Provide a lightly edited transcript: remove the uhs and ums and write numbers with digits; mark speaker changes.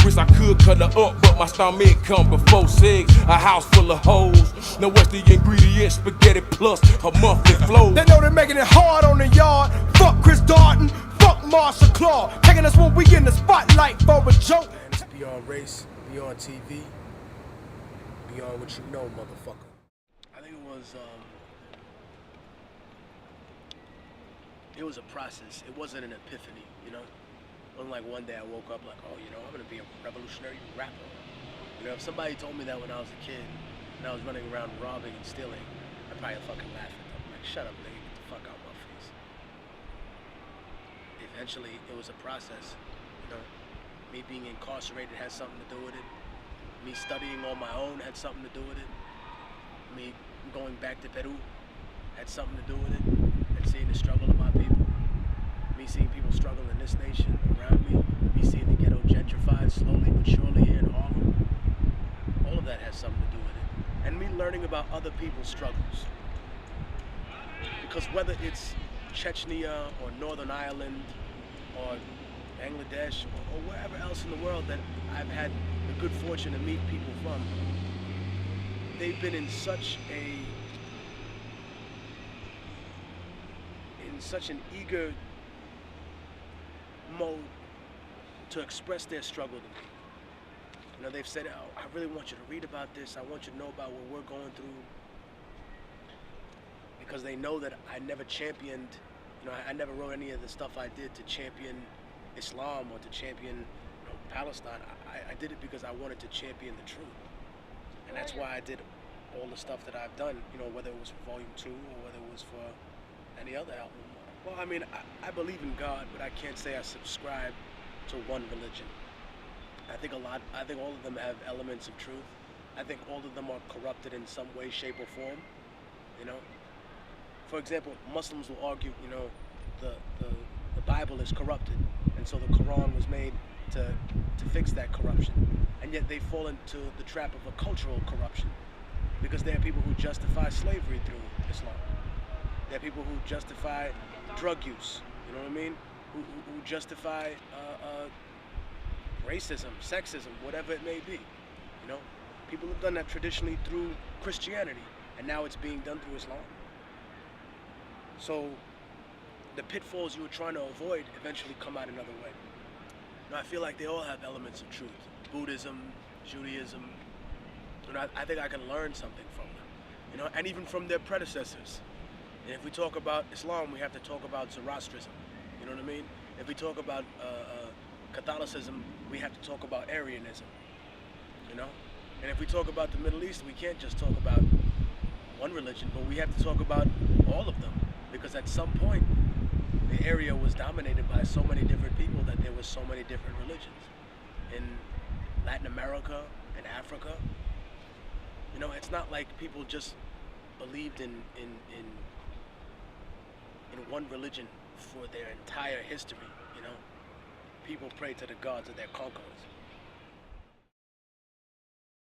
Speaker 1: Wish I could cut her up, but my stomach come before 6. A house full of hoes. Now what's the ingredients? Spaghetti plus a monthly flow.
Speaker 2: They know they're making it hard on the yard. Fuck Chris Darden, fuck Marshall Claw. Taking us when we in the spotlight for a joke.
Speaker 3: Man, it's beyond race, beyond TV, beyond what you know, motherfucker. I think it was a process. It wasn't an epiphany, you know? It wasn't like one day I woke up like, oh, you know, I'm gonna be a revolutionary rapper. You know, if somebody told me that when I was a kid and I was running around robbing and stealing, I'd probably fucking laugh at them. Like, shut up, nigga, get the fuck out my face. Eventually, it was a process, you know? Me being incarcerated had something to do with it. Me studying on my own had something to do with it. Me going back to Peru had something to do with it. And seeing the struggle of my people. Me seeing people struggle in this nation around me. Me seeing the ghetto gentrified slowly but surely here in Harlem. All of that has something to do with it. And me learning about other people's struggles. Because whether it's Chechnya or Northern Ireland or Bangladesh or wherever else in the world that I've had the good fortune to meet people from, they've been in such an eager mode to express their struggle to me. You know, they've said, oh, I really want you to read about this. I want you to know about what we're going through. Because they know that I never championed, you know, I never wrote any of the stuff I did to champion Islam or to champion, you know, Palestine. I did it because I wanted to champion the truth. And that's why I did all the stuff that I've done, you know, whether it was for Volume 2 or whether it was for any other album. Well, I mean, I believe in God, but I can't say I subscribe to one religion. I think all of them have elements of truth. I think all of them are corrupted in some way, shape, or form, you know? For example, Muslims will argue, you know, the Bible is corrupted, and so the Quran was made to fix that corruption. And yet they fall into the trap of a cultural corruption, because there are people who justify slavery through Islam. There are people who justify drug use, you know what I mean? Who justify racism, sexism, whatever it may be, you know? People have done that traditionally through Christianity, and now it's being done through Islam. So the pitfalls you were trying to avoid eventually come out another way. Now, I feel like they all have elements of truth. Buddhism, Judaism, and I think I can learn something from them, you know, and even from their predecessors. And if we talk about Islam, we have to talk about Zoroastrianism, you know what I mean? If we talk about Catholicism, we have to talk about Arianism, you know? And if we talk about the Middle East, we can't just talk about one religion, but we have to talk about all of them, because at some point, the area was dominated by so many different people that there were so many different religions. In Latin America, in Africa, you know, it's not like people just believed in one religion for their entire history, you know. People prayed to the gods of their conquerors.